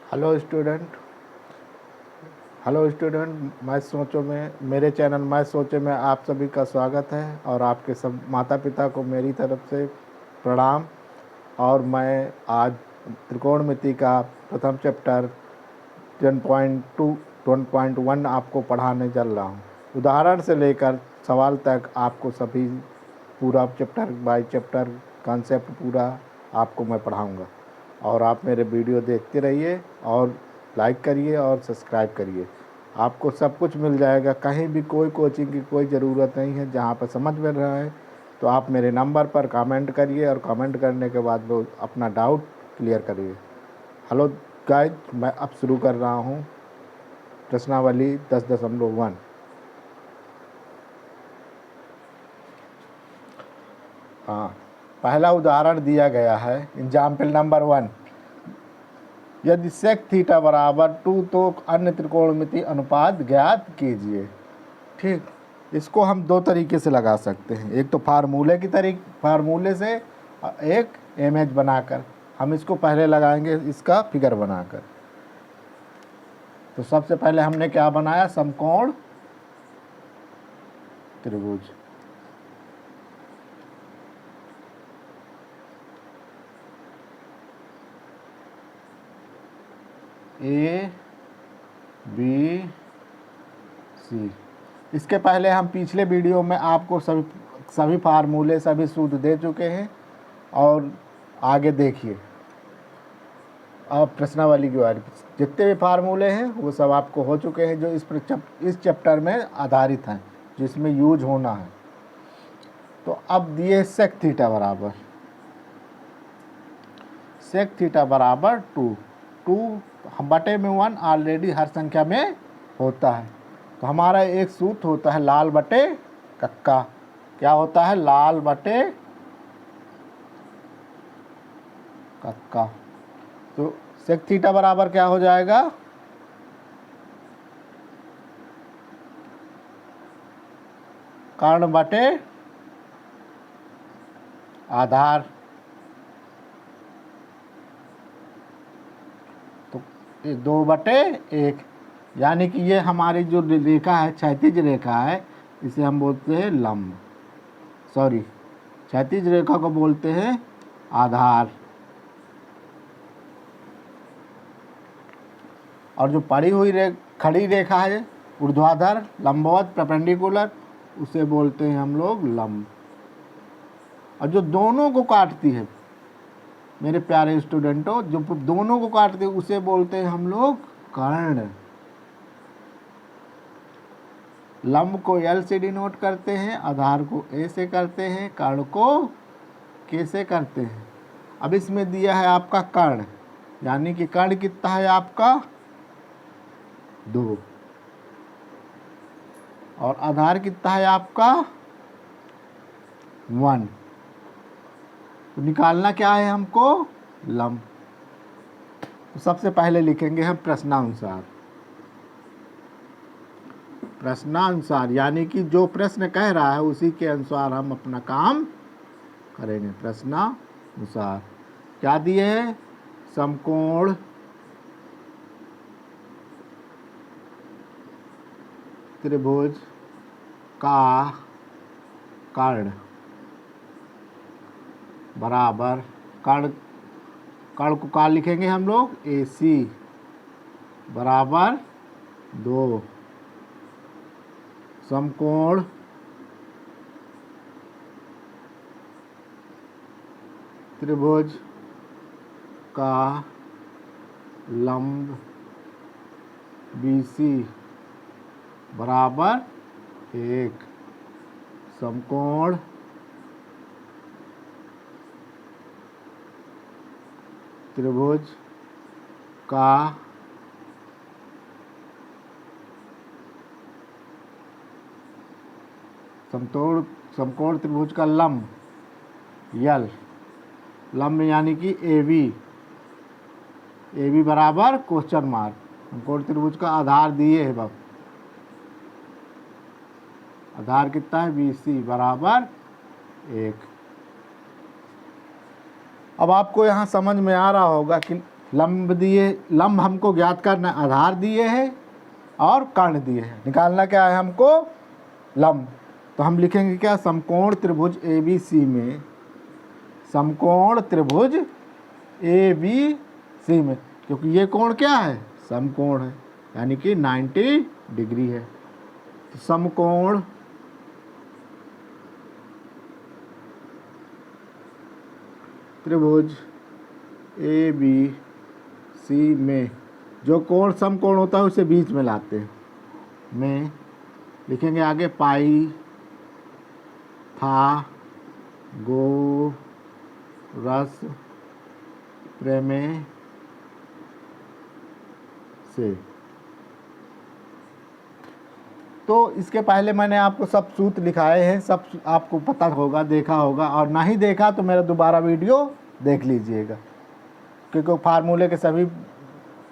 Hello student. मैं सोचो में मेरे चैनल मैं सोचे में आप सभी का स्वागत है और आपके सब माता पिता को मेरी तरफ से प्रणाम। और मैं आज त्रिकोणमिति का प्रथम चैप्टर 10.2 10.1 आपको पढ़ाने चल रहा हूँ। उदाहरण से लेकर सवाल तक आपको सभी पूरा चैप्टर बाय चैप्टर कॉन्सेप्ट पूरा आपको मैं पढ़ाऊँगा और आप मेरे वीडियो देखते रहिए और लाइक करिए और सब्सक्राइब करिए। आपको सब कुछ मिल जाएगा, कहीं भी कोई कोचिंग की कोई ज़रूरत नहीं है। जहाँ पर समझ में रहा है तो आप मेरे नंबर पर कमेंट करिए और कमेंट करने के बाद वो अपना डाउट क्लियर करिए। हेलो गाइस, मैं अब शुरू कर रहा हूँ प्रश्नावली 10.1। हाँ, पहला उदाहरण दिया गया है एग्जाम्पल नंबर 1। यदि सेक थीटा बराबर 2 तो अन्य त्रिकोणमिति अनुपात ज्ञात कीजिए। ठीक, इसको हम दो तरीके से लगा सकते हैं। एक तो फार्मूले से, एक इमेज बनाकर। हम इसको पहले लगाएंगे इसका फिगर बनाकर। तो सबसे पहले हमने क्या बनाया, समकोण त्रिभुज। A B C. इसके पहले हम पिछले वीडियो में आपको सभी फार्मूले सभी सूत्र दे चुके हैं और आगे देखिए। अब प्रश्नावली की बारी, जितने भी फार्मूले हैं वो सब आपको हो चुके हैं जो इस चैप्टर में आधारित हैं, जिसमें यूज होना है। तो अब दिए सेक थीटा बराबर 2 हम बटे में 1 ऑलरेडी हर संख्या में होता है। तो हमारा एक सूत्र होता है लाल बटे कक्का। क्या होता है, लाल बटे कक्का। तो सेक थीटा बराबर क्या हो जाएगा, कर्ण बटे आधार। तो 2/1, यानी कि ये हमारी जो रेखा है, क्षैतिज रेखा है, इसे हम बोलते हैं लंब। क्षैतिज रेखा को बोलते हैं आधार। और जो पड़ी हुई खड़ी रेखा है, ऊर्ध्वाधर लंबवत परपेंडिकुलर, उसे बोलते हैं हम लोग लंब। और जो दोनों को काटती है मेरे प्यारे स्टूडेंटों, जो दोनों को काटते हैं उसे बोलते हैं हम लोग कर्ण। लंब को L से डिनोट करते हैं, आधार को A से करते हैं, कर्ण को K से करते हैं। अब इसमें दिया है आपका कर्ण, यानी कि कर्ण कितना है आपका 2, और आधार कितना है आपका 1। तो निकालना क्या है हमको, लंब। तो सबसे पहले लिखेंगे हम प्रश्नानुसार, यानी कि जो प्रश्न कह रहा है उसी के अनुसार हम अपना काम करेंगे। प्रश्नानुसार क्या दिए हैं, समकोण त्रिभुज का कर्ण बराबर, कर्ण को का लिखेंगे हम लोग AC बराबर 2। समकोण त्रिभुज का लंब BC बराबर 1। समकोण त्रिभुज का समकोण त्रिभुज का लंब L, लंब यानी कि AB बराबर क्वेश्चन मार्क। समकोण त्रिभुज का आधार दिए है बाबू, आधार कितना है BC बराबर 1। अब आपको यहाँ समझ में आ रहा होगा कि लंब दिए, लंब हमको ज्ञात करना, आधार दिए हैं और कर्ण दिए हैं, निकालना क्या है हमको, लंब। तो हम लिखेंगे क्या, समकोण त्रिभुज ABC में, समकोण त्रिभुज ABC में, क्योंकि ये कोण क्या है, समकोण है, यानी कि 90 डिग्री है। तो समकोण त्रिभुज ABC में जो कोण समकोण होता है उसे बीच में लाते हैं, में लिखेंगे आगे पाई था गो रस प्रेमे से। तो इसके पहले मैंने आपको सब सूत्र लिखाए हैं, सब आपको पता होगा, देखा होगा, और नहीं देखा तो मेरा दोबारा वीडियो देख लीजिएगा, क्योंकि फार्मूले के सभी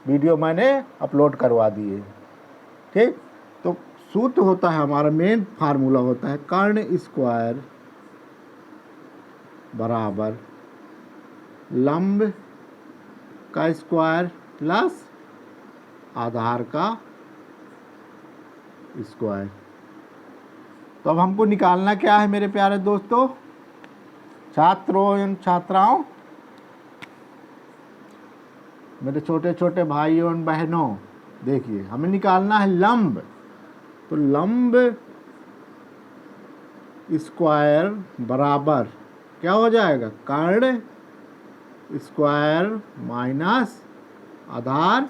वीडियो मैंने अपलोड करवा दिए। ठीक, तो सूत्र होता है हमारा, मेन फार्मूला होता है कर्ण स्क्वायर बराबर लंब का स्क्वायर प्लस आधार का स्क्वायर। तो अब हमको निकालना क्या है मेरे प्यारे दोस्तों, छात्रों एवं छात्राओं, मेरे छोटे छोटे भाइयों एवं बहनों, देखिए हमें निकालना है लंब। तो लंब स्क्वायर बराबर क्या हो जाएगा, कर्ण स्क्वायर माइनस आधार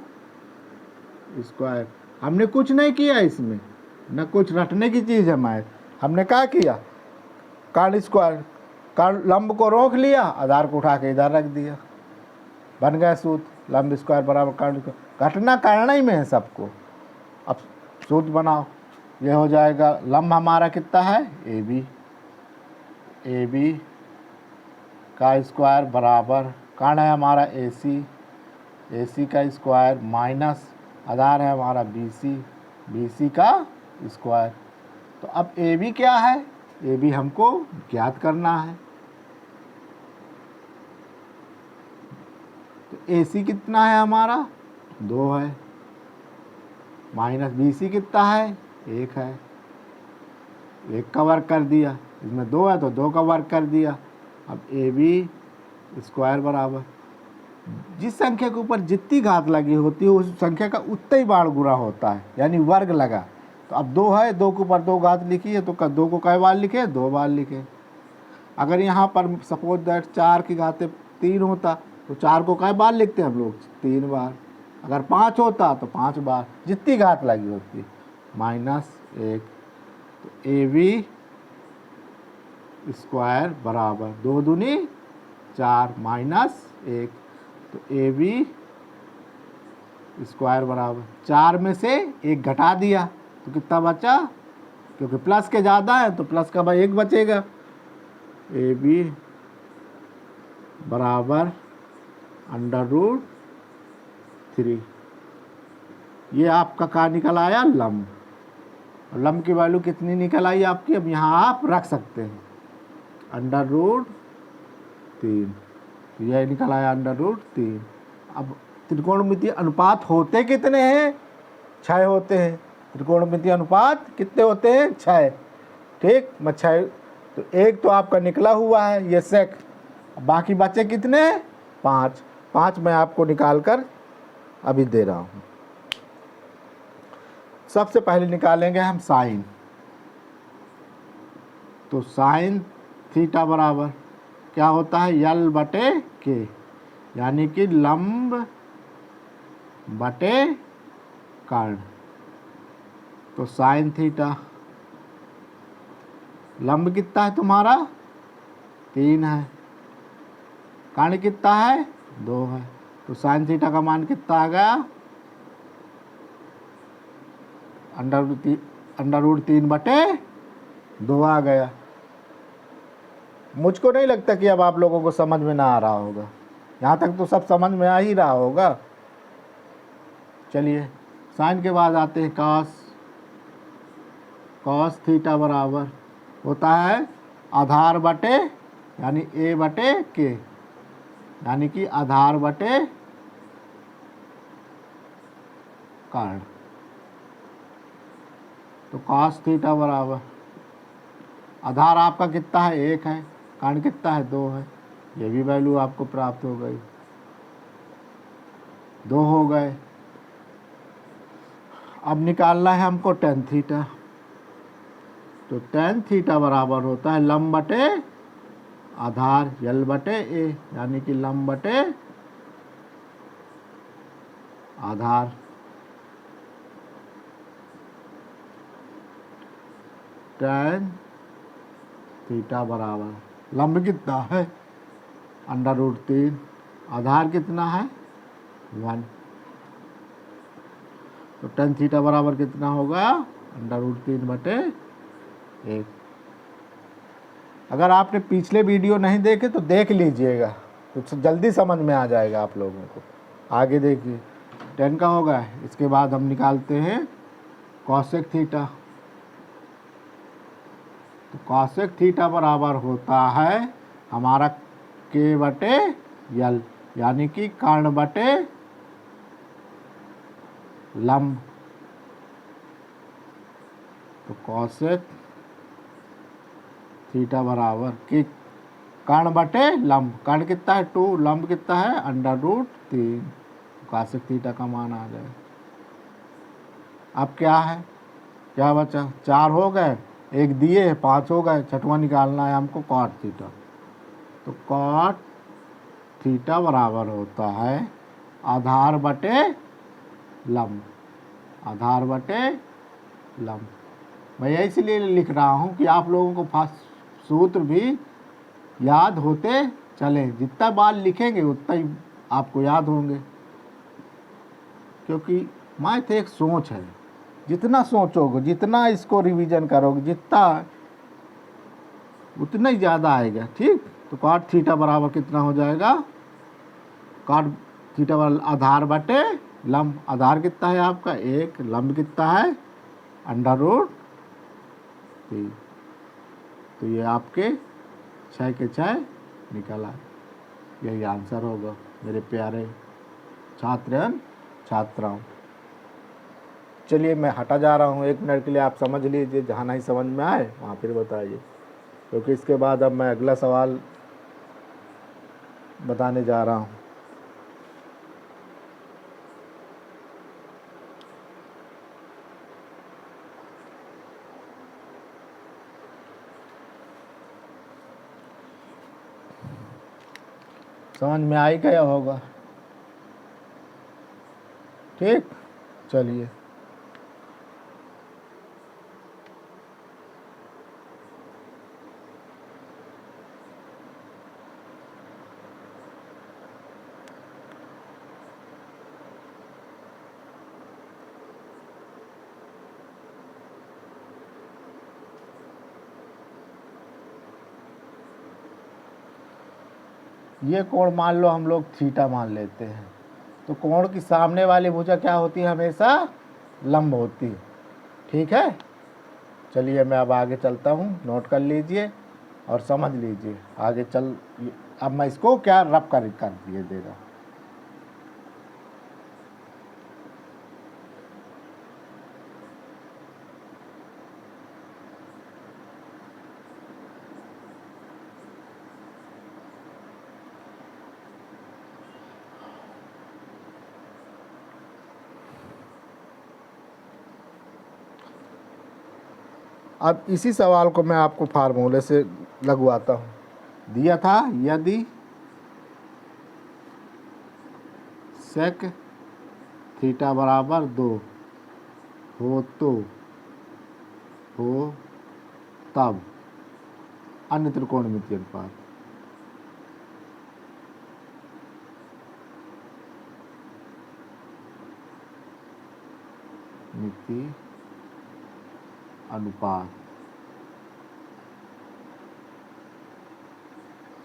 स्क्वायर। हमने कुछ नहीं किया इसमें, न कुछ रटने की चीज़ है मैं, हमने क्या किया, कर्ण स्क्वायर, कर्ण लंब को रोक लिया, आधार को उठा के इधर रख दिया, बन गया सूत्र, लंब स्क्वायर बराबर कर्ण स्क्वायर। घटना करना ही में है सबको। अब सूत्र बनाओ, ये हो जाएगा, लंब हमारा कितना है, AB का स्क्वायर बराबर कर्ण है हमारा AC का स्क्वायर माइनस आधार है हमारा BC का स्क्वायर। तो अब AB क्या है, AB हमको ज्ञात करना है। तो AC कितना है हमारा, 2 है, माइनस BC कितना है, 1 है, 1 का वर्ग कर दिया, इसमें 2 है तो 2 का वर्ग कर दिया। अब AB स्क्वायर बराबर जिस संख्या के ऊपर जितनी घात लगी होती है उस संख्या का उतना ही बार गुणा होता है, यानी वर्ग लगा। तो अब 2 है, 2 के ऊपर 2 घात लिखी है तो 2 को कई बार लिखे, 2 बार लिखे। अगर यहाँ पर सपोज दैट 4 की घातें 3 होता तो 4 को कई बार लिखते हैं हम लोग, 3 बार। अगर 5 होता तो 5 बार, जितनी घात लगी होती, -1। तो AB स्क्वायर बराबर 2 दूनी 4 -1। तो AB स्क्वायर बराबर 4 में से 1 घटा दिया तो कितना बचा, क्योंकि प्लस के ज़्यादा है तो प्लस का भाई 1 बचेगा। AB बराबर √3। ये आपका क्या निकल आया, लंब। लंब की वैल्यू कितनी निकल आई आपकी, अब यहाँ आप रख सकते हैं √3। तो यह निकल आया √3। अब त्रिकोणमितीय अनुपात होते कितने हैं, 6 होते हैं। त्रिकोणमितीय अनुपात कितने होते हैं, 6। ठीक, मैं 6, तो 1 तो आपका निकला हुआ है, ये सेक, बाकी बचे कितने, 5 मैं आपको निकाल कर अभी दे रहा हूँ। सबसे पहले निकालेंगे हम साइन। तो साइन थीटा बराबर क्या होता है, L/K, यानी कि लंब बटे कर्ण। तो साइन थीटा, लंब कितना है तुम्हारा, 3 है, कर्ण कितना है, 2 है। तो साइन थीटा का मान कितना आ गया, √3/2 आ गया। मुझको नहीं लगता कि अब आप लोगों को समझ में ना आ रहा होगा, यहाँ तक तो सब समझ में आ ही रहा होगा। चलिए साइन के बाद आते हैं कॉस थीटा बराबर होता है आधार बटे, यानी A/K, यानी कि आधार बटे कर्ण। तो cos थीटा बराबर आधार आपका कितना है 1 है, कर्ण कितना है 2 है, ये भी वैल्यू आपको प्राप्त हो गई, 2 हो गए। अब निकालना है हमको tan थीटा। तो tan थीटा बराबर होता है लंब बटे आधार L बटे A, यानी कि लंब बटे आधार। tan थीटा बराबर लंब कितना है √3, आधार कितना है 1। तो tan थीटा बराबर कितना होगा √3 बटे 1। अगर आपने पिछले वीडियो नहीं देखे तो देख लीजिएगा, तो जल्दी समझ में आ जाएगा आप लोगों को। आगे देखिए tan का होगा, इसके बाद हम निकालते हैं cosec थीटा। तो cosec थीटा बराबर होता है हमारा k बटे L, यानी कि कर्ण बटे लंब। तो cosec थीटा बराबर कि कर्ण बटे लंब, कर्ण कितना है 2, लंब कितना है √3। cosec थीटा का मान आ गया। अब क्या है, क्या बचा, 4 हो गए, एक दिए 5 हो गए, छठवां निकालना है हमको cot थीटा। तो cot थीटा बराबर होता है आधार बटे लंब, आधार बटे लंब। मैं इसलिए लिख रहा हूँ कि आप लोगों को सूत्र भी याद होते चले, जितना बार लिखेंगे उतना ही आपको याद होंगे, क्योंकि मैथ एक सोच है, जितना सोचोगे जितना इसको रिवीजन करोगे जितना उतना ही ज़्यादा आएगा। ठीक, तो cot थीटा बराबर कितना हो जाएगा, cot थीटा बराबर आधार बटे लंब, आधार कितना है आपका 1, लंब कितना है √3। तो ये आपके 6 के 6 निकल आए, यही आंसर होगा मेरे प्यारे छात्र छात्राओं। चलिए मैं हटा जा रहा हूँ 1 मिनट के लिए, आप समझ लीजिए, जहाँ नहीं समझ में आए वहाँ फिर बताइए, क्योंकि इसके बाद अब मैं अगला सवाल बताने जा रहा हूँ। समझ में आ ही गया होगा। ठीक, चलिए ये कोण मान लो हम लोग थीटा मान लेते हैं, तो कोण की सामने वाली भुजा क्या होती है, हमेशा लंब होती है। ठीक है, चलिए मैं अब आगे चलता हूँ, नोट कर लीजिए और समझ लीजिए आगे चल। अब मैं इसको क्या रब कर दिए देगा। अब इसी सवाल को मैं आपको फार्मूले से लगवाता हूँ। दिया था यदि सेक थीटा बराबर 2 हो तो हो तब अन्य त्रिकोणमितीय अनुपात। मिति अनुपात।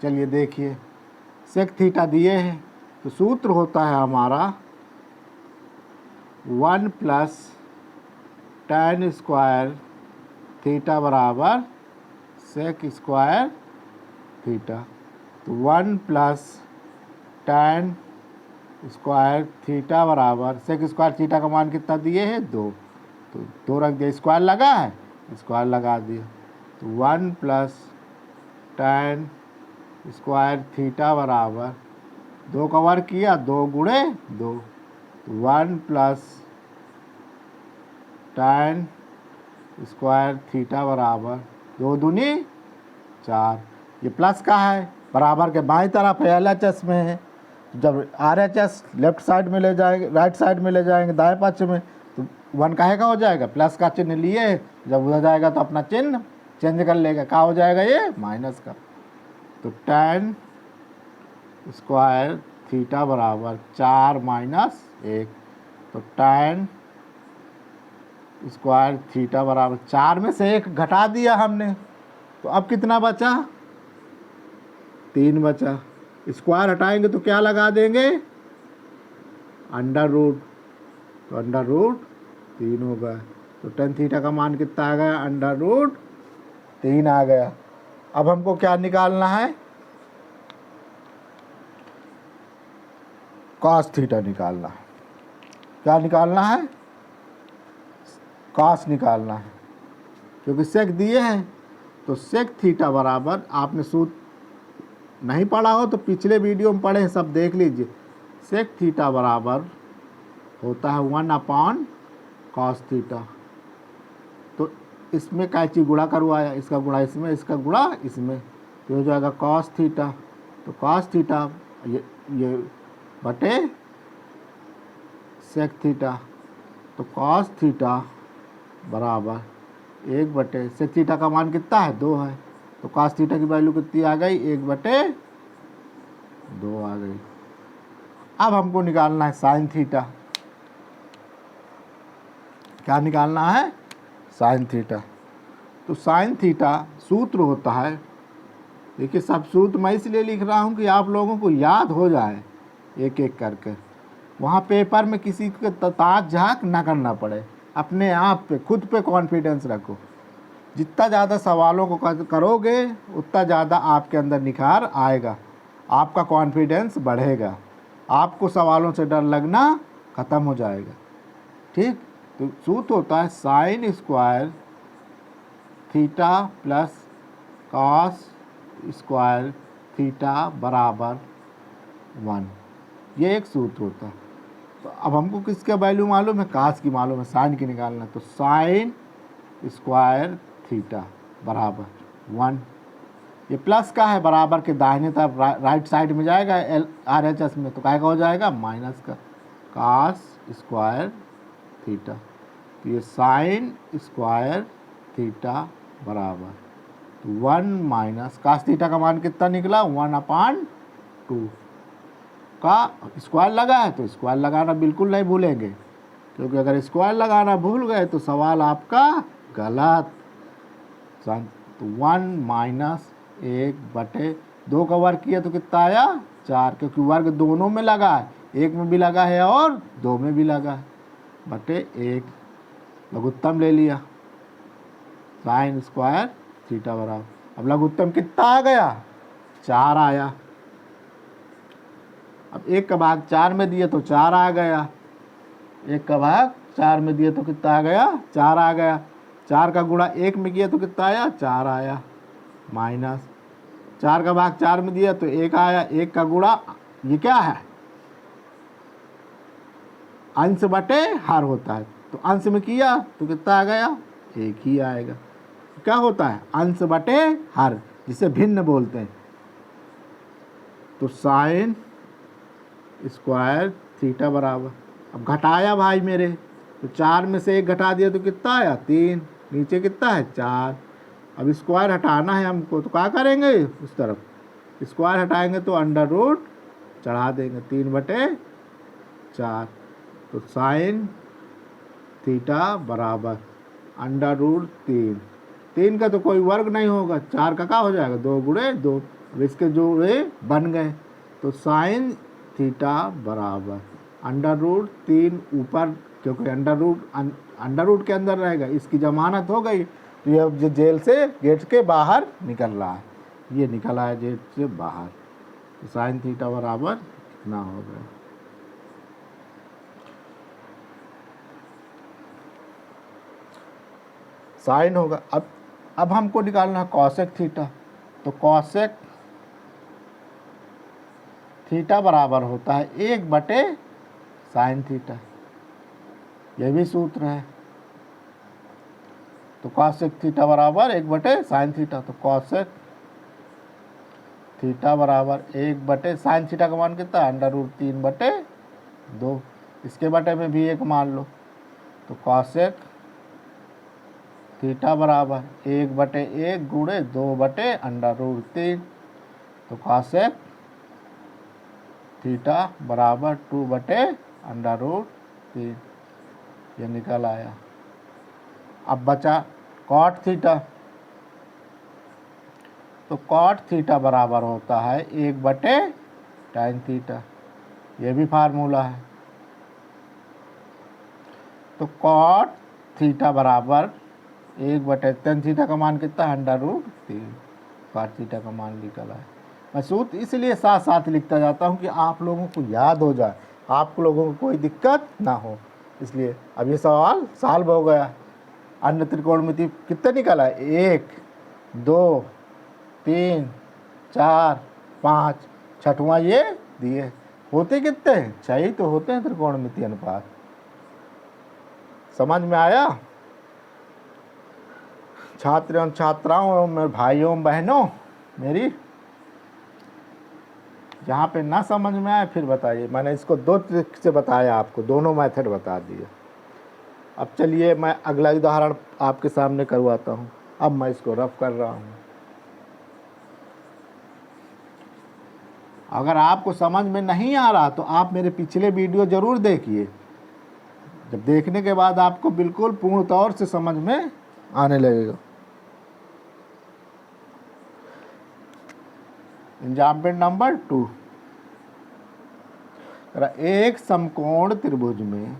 चलिए देखिए, सेक थीटा दिए हैं तो सूत्र होता है हमारा 1 + tan स्क्वायर थीटा बराबर सेक स्क्वायर थीटा। तो 1 + tan स्क्वायर थीटा बराबर सेक स्क्वायर थीटा का मान कितना दिए है 2, तो 2 रख दिया, स्क्वायर लगा है, स्क्वायर लगा दिया, तो 1 प्लस tan स्क्वायर थीटा बराबर 2 का वर्ग किया 2 गुणे 2, तो 1 प्लस tan स्क्वायर थीटा बराबर 2 दूनी 4। ये प्लस का है, बराबर के बाईं तरफ है, LHS में है, जब RHS लेफ्ट साइड में ले जाएंगे, राइट साइड में ले जाएंगे दाएं पक्ष में, तो 1 काहे का हो जाएगा, प्लस का चिन्ह लिए, जब उधर जाएगा तो अपना चिन्ह चेंज कर लेगा, क्या हो जाएगा ये माइनस का। तो tan स्क्वायर थीटा बराबर 4 माइनस 1, तो tan स्क्वायर थीटा बराबर 4 में से 1 घटा दिया हमने, तो अब कितना बचा, 3 बचा। स्क्वायर हटाएंगे तो क्या लगा देंगे, अंडर रूट, तो अंडर रूट 3 होगा, तो tan थीटा का मान कितना आ गया, अंडर रूट 3 आ गया। अब हमको क्या निकालना है, कॉस थीटा निकालना है। क्या निकालना है, कॉस निकालना है, क्योंकि सेक दिए हैं, तो सेक थीटा बराबर, आपने सूत्र नहीं पढ़ा हो तो पिछले वीडियो में पढ़े हैं, सब देख लीजिए। सेक थीटा बराबर होता है 1 कॉस थीटा, तो इसमें कैची गुणा करवाया, इसका गुणा इसमें, इसका गुणा इसमें, तो हो जाएगा कॉस थीटा, तो कॉस थीटा ये बटे सेक थीटा, तो कॉस थीटा बराबर 1 बटे सेक थीटा का मान कितना है 2 है, तो कॉस थीटा की वैल्यू कितनी आ गई 1 बटे 2 आ गई। अब हमको निकालना है साइन थीटा। क्या निकालना है, साइन थीटा। तो साइन थीटा सूत्र होता है, देखिए सब सूत्र मैं इसलिए लिख रहा हूँ कि आप लोगों को याद हो जाए एक एक करके, वहाँ पेपर में किसी को ताक झाँक ना करना पड़े, अपने आप पे खुद पे कॉन्फिडेंस रखो। जितना ज़्यादा सवालों को करोगे उतना ज़्यादा आपके अंदर निखार आएगा, आपका कॉन्फिडेंस बढ़ेगा, आपको सवालों से डर लगना ख़त्म हो जाएगा। ठीक, तो सूत्र होता है sine square theta plus cos square theta बराबर 1, ये एक सूत्र होता है। तो अब हमको किसका वैल्यू मालूम है, कास की मालूम है, साइन की निकालना है, तो साइन स्क्वायर थीटा बराबर 1, ये प्लस का है, बराबर के दाहिने तरफ राइट साइड में जाएगा RHS में, तो क्या का हो जाएगा माइनस का, कास स्क्वायर थीटा, तो ये साइन स्क्वायर थीटा बराबर 1 माइनस कास थीटा का मान कितना निकला 1/2 का स्क्वायर लगा है, तो स्क्वायर लगाना बिल्कुल नहीं भूलेंगे, क्योंकि अगर स्क्वायर लगाना भूल गए तो सवाल आपका गलत। तो 1 माइनस 1 बटे 2 का वर्ग किया तो कितना आया 4, क्योंकि वर्ग दोनों में लगा है, 1 में भी लगा है और 2 में भी लगा है, बटे 1, लघुत्तम ले लिया, साइन स्क्वायर थीटा बराबर, अब लघुत्तम कितना आ गया 4 आया। अब 1 का भाग 4 में दिए तो 4 आ गया, 1 का भाग 4 में दिए तो कितना आ गया 4 आ गया, 4 का गुणा 1 में किया तो कितना आया 4 आया, माइनस 4 का भाग 4 में दिया तो 1 आया, 1 का गुणा ये क्या है अंश बटे हर होता है, तो अंश में किया तो कितना आ गया 1 ही आएगा। क्या होता है अंश बटे हर, जिसे भिन्न बोलते हैं। तो साइन स्क्वायर थीटा बराबर, अब घटाया भाई मेरे, तो 4 में से 1 घटा दिया तो कितना आया 3, नीचे कितना है 4, अब स्क्वायर हटाना है हमको, तो क्या करेंगे उस तरफ स्क्वायर हटाएंगे तो अंडर रूट चढ़ा देंगे 3/4, तो साइन थीटा बराबर अंडर रूट 3 का तो कोई वर्ग नहीं होगा, 4 का क्या हो जाएगा 2 गुणे 2, अब इसके जोड़े बन गए, तो साइन थीटा बराबर अंडर रूट 3 ऊपर, क्योंकि अंडर रूट के अंदर रहेगा, इसकी जमानत हो गई, तो ये अब जेल से गेट के बाहर निकल रहा है, ये निकला है गेट से बाहर, तो साइन थीटा बराबर इतना हो गया। साइन होगा। अब हमको निकालना है कॉसेक थीटा, तो कॉसेक थीटा बराबर होता है 1/sin थीटा, यह भी सूत्र है। तो कॉसेक थीटा बराबर 1/sin थीटा, तो कॉसेक थीटा बराबर 1/sin थीटा का मान कितना है, √3/2। इसके बटे में भी 1 मान लो, तो कॉसेक थीटा बराबर 1/1 गुणे 2/√3, तो कॉसेक थीटा बराबर 2/√3, ये निकल आया। अब बचा कॉट थीटा, तो कॉट थीटा बराबर होता है 1/tan थीटा, ये भी फार्मूला है। तो कॉट थीटा बराबर 1/tan थीटा का मान कितना है, √3, कॉट थीटा का मान निकला है। मैं सूत्र इसलिए साथ साथ लिखता जाता हूँ कि आप लोगों को याद हो जाए, आप लोगों को कोई दिक्कत ना हो, इसलिए। अब ये सवाल सॉल्व हो गया। अन्य त्रिकोणमिति कितने निकला है, 1 2 3 4 5, छठवां ये दिए। होते कितने हैं, 6 ही तो होते हैं त्रिकोणमिति अनुपात। समझ में आया छात्र एवं छात्राओं, मेरे भाइयों एवं बहनों मेरी? जहाँ पे ना समझ में आए फिर बताइए। मैंने इसको 2 तरीके से बताया, आपको दोनों मेथड बता दिए। अब चलिए मैं अगला उदाहरण आपके सामने करवाता हूँ। अब मैं इसको रफ कर रहा हूँ। अगर आपको समझ में नहीं आ रहा तो आप मेरे पिछले वीडियो ज़रूर देखिए। जब देखने के बाद आपको बिल्कुल पूर्ण तौर से समझ में आने लगेगा। एग्जाम्पल नंबर 2, एक समकोण त्रिभुज में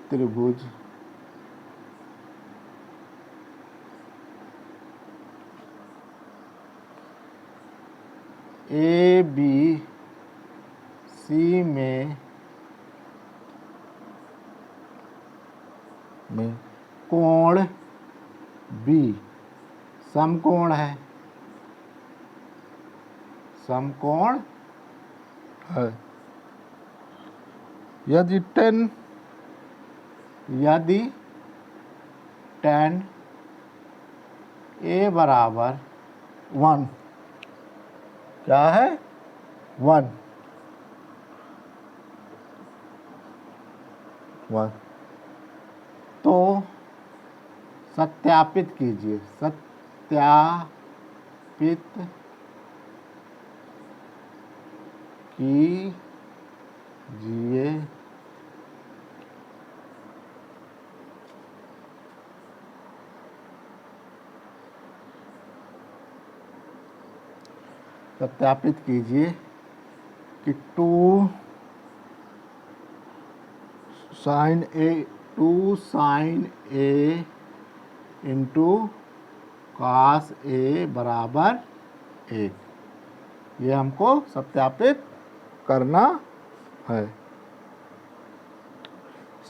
त्रिभुज ABC में कोण B समकोण है, समकोण है। यदि tan A बराबर 1, क्या है 1, तो सत्यापित कीजिए, सत्यापित कीजिए सत्यापित कीजिए कि 2 sin A into cos A बराबर 1। ये हमको सत्यापित करना है।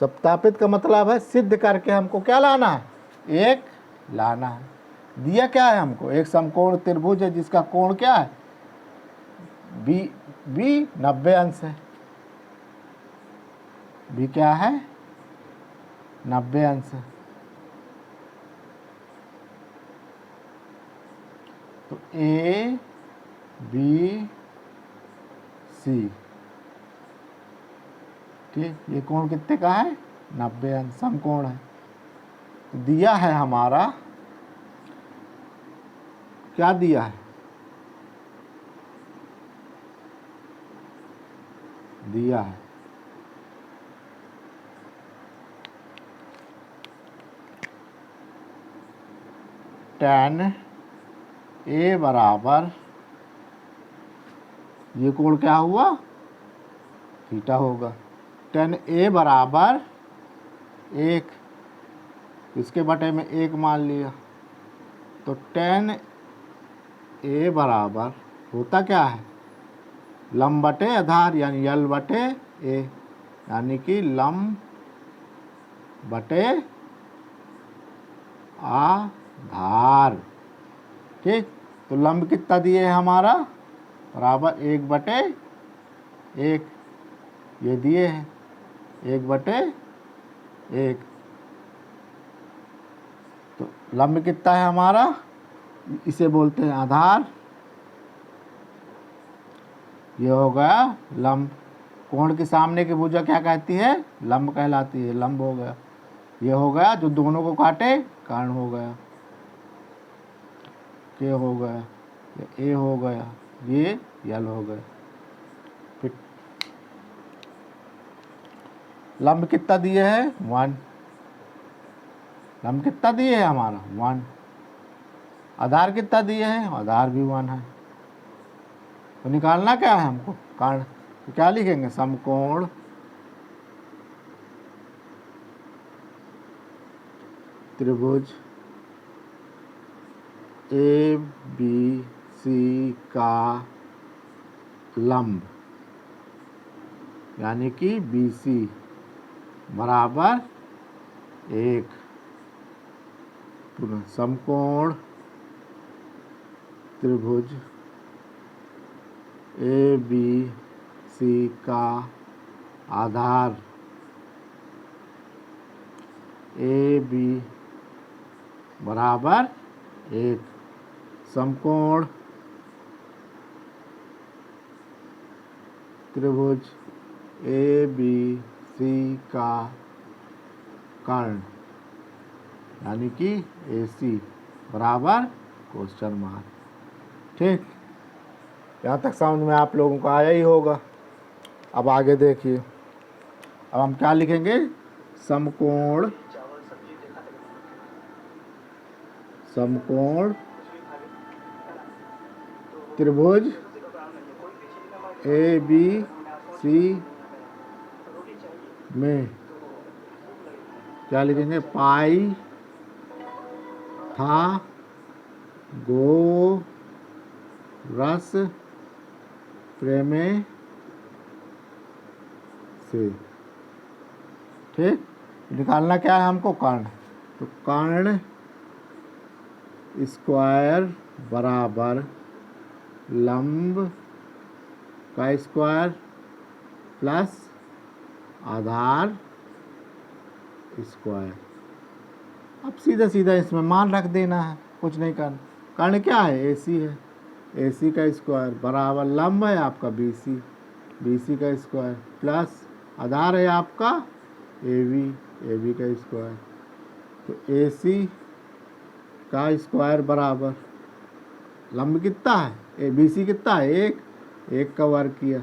सत्यापित का मतलब है सिद्ध करके हमको क्या लाना है, 1 लाना है। दिया क्या है हमको, एक समकोण त्रिभुज है जिसका कोण क्या है, बी 90 अंश है। बी क्या है, 90 अंश है। तो A B C, ठीक, ये कोण कितने का है, 90 अंश, समकोण है। तो दिया है हमारा, क्या दिया है, दिया है tan A बराबर, ये कोण क्या हुआ, थीटा होगा। tan A बराबर 1, इसके बटे में 1 मान लिया, तो tan A बराबर होता क्या है, लंब बटे आधार यानी L/A। यानी कि लंब बटे आधार। ठीक, तो लंब कितना दिए है हमारा, बराबर 1/1, ये दिए हैं 1/1। तो लंब कितना है हमारा, इसे बोलते हैं आधार। ये हो गया लंब। कोण के सामने की भुजा क्या कहती है, लंब कहलाती है, लंब हो गया। ये हो गया जो दोनों को काटे, कर्ण हो गया, के हो गया, ये ए हो गया, ये यल हो गया। फिर लंब कितना दिए है 1, लंब कितना दिए है हमारा 1। आधार कितना दिए है, आधार भी 1 है। तो निकालना क्या है हमको, कर्ण। तो क्या लिखेंगे, समकोण त्रिभुज ए बी सी का लंब, यानी कि बी सी बराबर 1। पुनः समकोण त्रिभुज ए बी सी का आधार ए बी बराबर 1। समकोण त्रिभुज ए बी सी का कर्ण, यानी कि ए सी बराबर क्वेश्चन मार्क। ठीक, यहाँ तक समझ में आप लोगों को आया ही होगा। अब आगे देखिए, अब हम क्या लिखेंगे, समकोण त्रिभुज ए बी सी में क्या लिखेंगे, पाई था गो रस प्रेमे से। ठीक, निकालना क्या है हमको, कर्ण। तो कर्ण स्क्वायर बराबर लंब का स्क्वायर प्लस आधार स्क्वायर। अब सीधा सीधा इसमें मान रख देना है, कुछ नहीं करना। कर्ण क्या है, ए सी है, ए सी का स्क्वायर बराबर लंब है आपका बी सी, बी सी का स्क्वायर प्लस आधार है आपका ए बी का स्क्वायर। तो ए सी का स्क्वायर बराबर लंब कितना है, ए बी सी कितना है, 1 का वर्ग किया,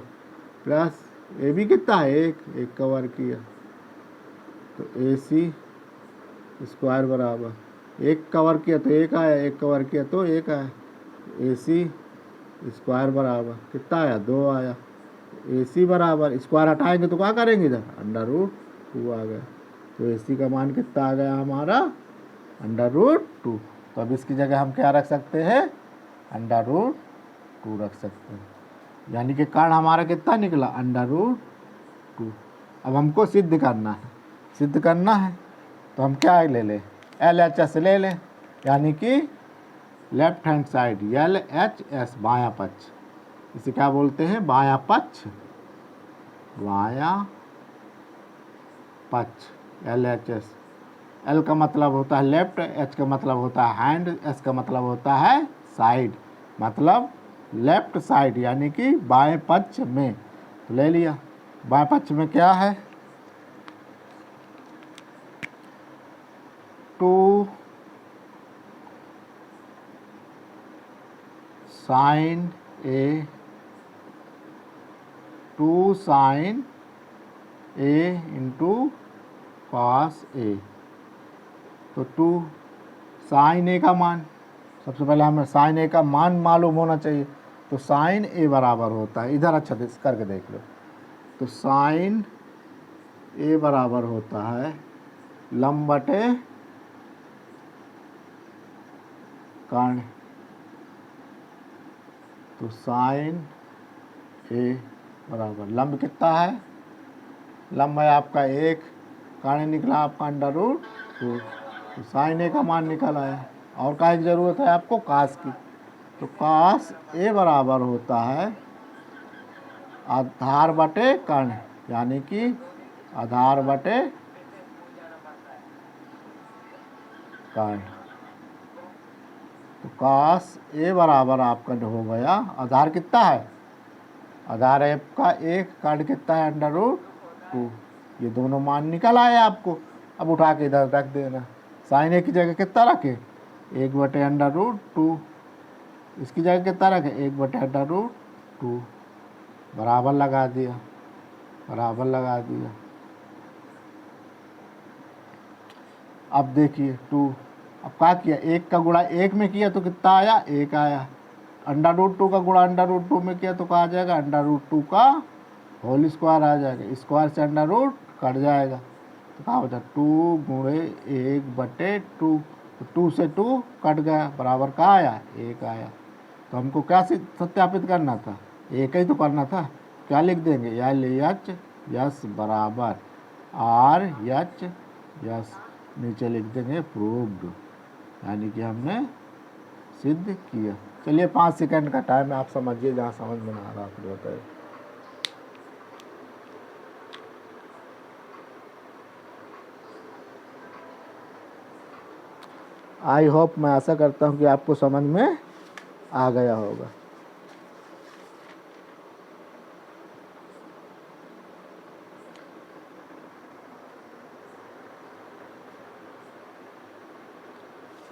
प्लस ए बी कितना है, 1 का वर्ग किया। तो ए सी स्क्वायर बराबर 1 का वर्ग किया तो 1 आया, 1 का वर्ग किया तो 1 आया। ए सी स्क्वायर बराबर कितना आया, 2 आया। ए सी बराबर स्क्वायर हटाएंगे तो क्या करेंगे, इधर √2 आ गया। तो ए सी का मान कितना आ गया हमारा, √2। तो अब इसकी जगह हम क्या रख सकते हैं, √2 रख सकते हैं, यानी कि कर्ण हमारा कितना निकला, √2। अब हमको सिद्ध करना है, तो हम क्या ले लें, LHS ले लें, यानी कि लेफ्ट हैंड साइड LHS बायां पक्ष, इसे क्या बोलते हैं, बायां पक्ष LHS। L का मतलब होता है लेफ्ट, H का मतलब होता है हैंड, S का मतलब होता है साइड, मतलब लेफ्ट साइड, यानी कि बाएं पक्ष में। तो ले लिया, बाएं पक्ष में क्या है, 2 sin A into cos A। तो 2 sin A का मान, सबसे पहले हमें sin A का मान मालूम होना चाहिए। तो sin A बराबर होता है, इधर अच्छा करके देख लो। तो sin A बराबर होता है लंब बटे कर्ण। तो sin A बराबर लंब कितना है लंब है आपका 1, कर्ण निकला आपका √2, तो साइन ए का मान निकल आया। और क्या की ज़रूरत है आपको? कास की। तो कास ए बराबर होता है आधार बटे कर्ण, यानी कि आधार बटे कर्ण। तो कास ए बराबर आपका हो गया, आधार कितना है? आधार एफ का 1, कर्ण कितना है? √2। ये दोनों मान निकल आए आपको। अब उठा के इधर रख देना। साइन ए की जगह कितना रखे? 1/√2। इसकी जगह कितना रखे? 1/√2। बराबर लगा दिया, बराबर लगा दिया। अब देखिए 2, अब क्या किया? 1 का गुणा 1 में किया तो कितना आया? 1 आया। √2 का गुणा √2 में किया तो क्या आ जाएगा? √2 का होल स्क्वायर आ जाएगा। स्क्वायर से √ कट जाएगा, तो क्या होता है? 2 गुणे 1/2। तो 2 से 2 कट गया, बराबर क्या आया? 1 आया। तो हमको क्या सत्यापित करना था? 1 ही तो करना था। क्या लिख देंगे? LH यस बराबर RH यस, नीचे लिख देंगे प्रूव्ड, यानी कि हमने सिद्ध किया। चलिए 5 सेकंड का टाइम है, आप समझिए, जहाँ समझ में ना आ रहा आपको बताइए। आई होप, मैं आशा करता हूँ कि आपको समझ में आ गया होगा।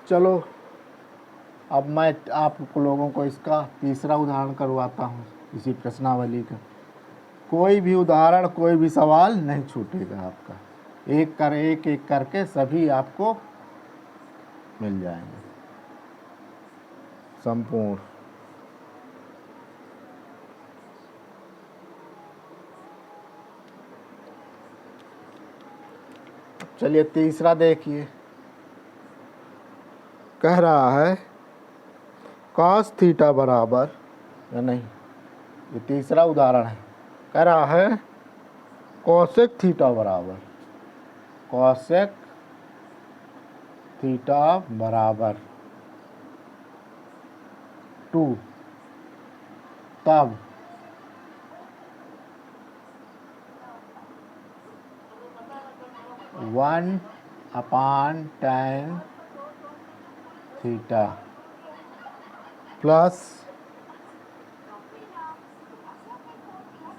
चलो अब मैं आप लोगों को इसका तीसरा उदाहरण करवाता हूँ, इसी प्रश्नावली का। कोई भी उदाहरण, कोई भी सवाल नहीं छूटेगा आपका। एक एक करके सभी आपको मिल जाएंगे संपूर्ण। चलिए तीसरा देखिए, कह रहा है cos थीटा बराबर, या नहीं, ये तीसरा उदाहरण है। कह रहा है cosec थीटा बराबर, cosec थीटा बराबर 2, तब one upon tan theta plus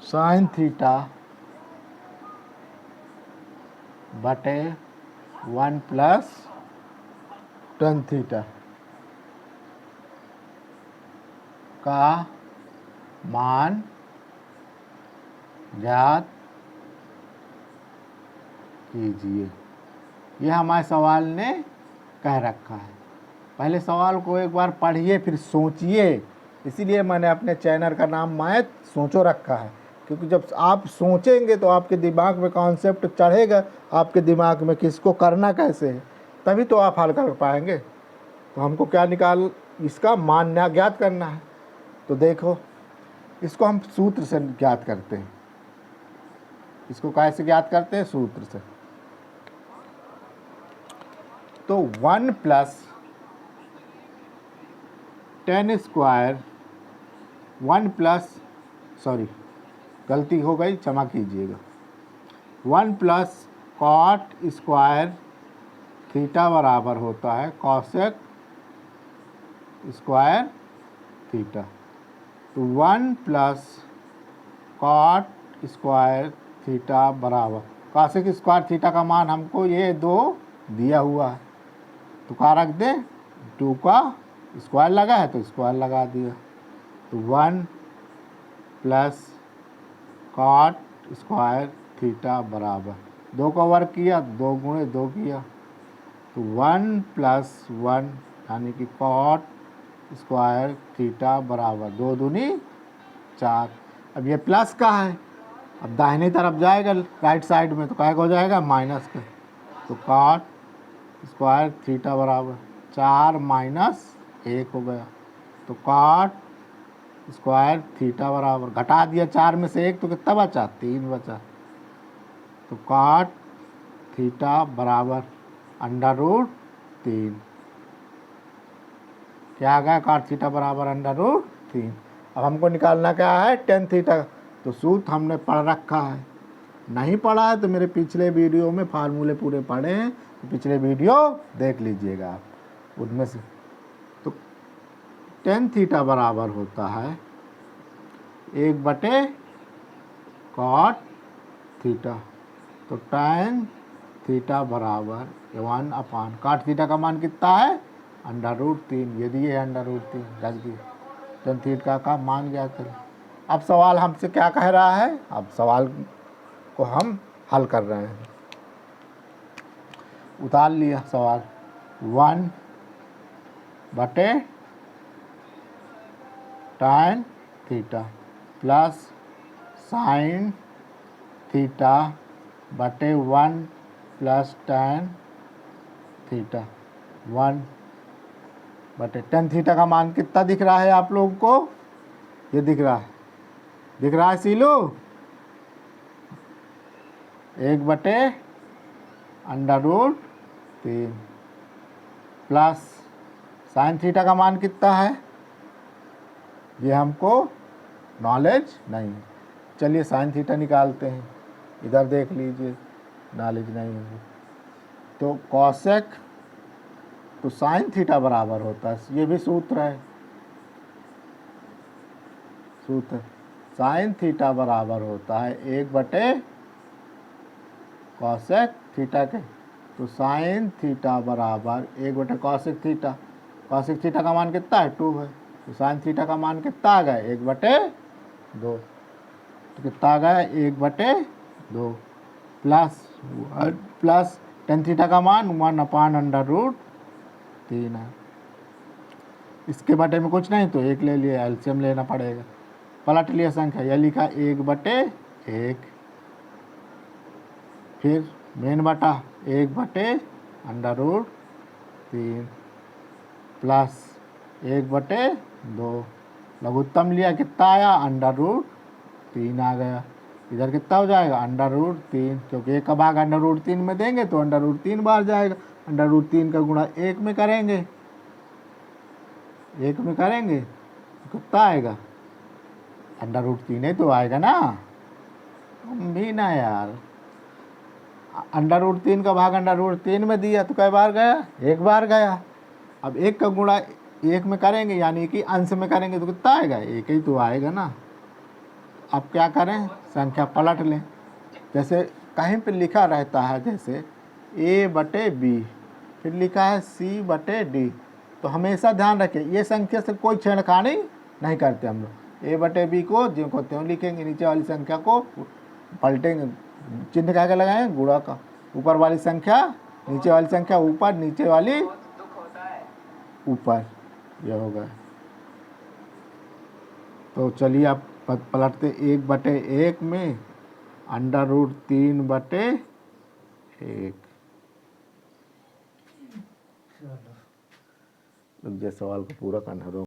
sin theta बटे 1 प्लस tan थीटा का मान ज्ञात कीजिए। यह हमारे सवाल ने कह रखा है। पहले सवाल को एक बार पढ़िए, फिर सोचिए। इसीलिए मैंने अपने चैनल का नाम मैथ सोचो रखा है, क्योंकि जब आप सोचेंगे तो आपके दिमाग में कॉन्सेप्ट चढ़ेगा, आपके दिमाग में किसको करना कैसे है, तभी तो आप हल कर पाएंगे। तो हमको क्या इसका मान ज्ञात करना है। तो देखो, इसको हम सूत्र से ज्ञात करते हैं। इसको कैसे ज्ञात करते हैं? सूत्र से। तो 1 plus tan square, 1 plus, sorry गलती हो गई, क्षमा कीजिएगा, 1 प्लस कॉट स्क्वायर थीटा बराबर होता है कॉसेक स्क्वायर थीटा। तो 1 प्लस कॉट स्क्वायर थीटा बराबर कॉसेक स्क्वायर थीटा का मान हमको ये 2 दिया हुआ है, तो क्या रख दें? 2 का स्क्वायर लगा है तो स्क्वायर लगा दिया। तो 1 प्लस कॉट स्क्वायर थीटा बराबर 2 का वर्ग किया, 2 गुणे 2 किया, तो 1 प्लस 1 यानी कि कॉट स्क्वायर थीटा बराबर 2 दूनी 4। अब ये प्लस का है, अब दाहिने तरफ जाएगा राइट साइड में, तो क्या हो जाएगा? माइनस का। तो कॉट स्क्वायर थीटा बराबर 4 माइनस 1 हो गया। तो कॉट स्क्वायर थीटा बराबर, घटा दिया 4 में से 1 तो कितना बचा? 3 बचा। तो cot थीटा बराबर अंडर रूट 3। क्या आ गया? cot थीटा बराबर अंडर रूट 3। अब हमको निकालना क्या है? tan theta. तो सूत्र हमने पढ़ रखा है, नहीं पढ़ा है तो मेरे पिछले वीडियो में फार्मूले पूरे पढ़े हैं, तो पिछले वीडियो देख लीजिएगा आप उनमें से। तो tan थीटा बराबर होता है 1 बटे cot थीटा। तो tan थीटा बराबर 1 cot थीटा का मान कितना है? Under root 3। ये दिए अंडर रूट 3 रख दिए। tan थीटा का मान ज्ञात करें। अब सवाल हमसे क्या कह रहा है? अब सवाल को हम हल कर रहे हैं। उतार लिया सवाल। 1 बटे tan theta plus sin theta बटे 1 प्लस tan थीटा 1 बटे tan थीटा का मान कितना दिख रहा है आप लोगों को? ये दिख रहा है सीलू? 1 बटे अंडर रूट 3 प्लस sin थीटा का मान कितना है? ये हमको नॉलेज नहीं। चलिए sin थीटा निकालते हैं। इधर देख लीजिए, नॉलेज नहीं है तो कॉसेक, तो sin थीटा बराबर होता है, ये भी सूत्र है, सूत्र sin थीटा बराबर होता है 1 बटे कॉसेक थीटा के। तो sin थीटा बराबर 1 बटे कॉसेक थीटा। कॉसेक थीटा का मान कितना है? 2 है। तो sin थीटा का मान कितना आ गया? 1 बटे 2। तो कितना आ गया? 1 बटे 2 प्लस tan थीटा का मान 1 अंडर रूट 3 है। इसके बटे में कुछ नहीं तो 1 ले लिया, एलसीएम लेना पड़ेगा। पलट लिया संख्या, यह लिखा 1 बटे 1, फिर मेन बटा 1 बटे अंडर रूट 3 प्लस 1 बटे 2। लघुत्तम लिया, कितना आया? अंडर रूट 3 आ गया। इधर कितना हो जाएगा? अंडर रूट 3, क्योंकि 1 का भाग अंडर रूट 3 में देंगे तो अंडर रूट 3 बार जाएगा। अंडर रूट 3 का गुणा 1 में करेंगे, 1 में करेंगे तो कितना आएगा? अंडर रूट 3 ही तो आएगा ना। तुम भी ना यार, अंडर रूट 3 का भाग अंडर रूट 3 में दिया तो कई बार गया? 1 बार गया। अब 1 का गुणा 1 में करेंगे यानी कि अंश में करेंगे तो कितना आएगा? 1 ही तो आएगा ना। अब क्या करें? संख्या पलट लें। जैसे कहीं पे लिखा रहता है जैसे a बटे बी, फिर लिखा है c बटे डी, तो हमेशा ध्यान रखें ये संख्या से कोई छेड़खानी नहीं करते हम लोग। a बटे बी को जो को त्यों लिखेंगे, नीचे वाली संख्या को पलटेंगे, चिन्ह क्या लगाएंगे? गुणा का। ऊपर वाली संख्या नीचे वाली संख्या ऊपर, नीचे वाली ऊपर, यह होगा। तो चलिए आप पलटते 1 बटे 1 में अंडर रूट 3 बटे 1। रुक जाए, सवाल को पूरा करना।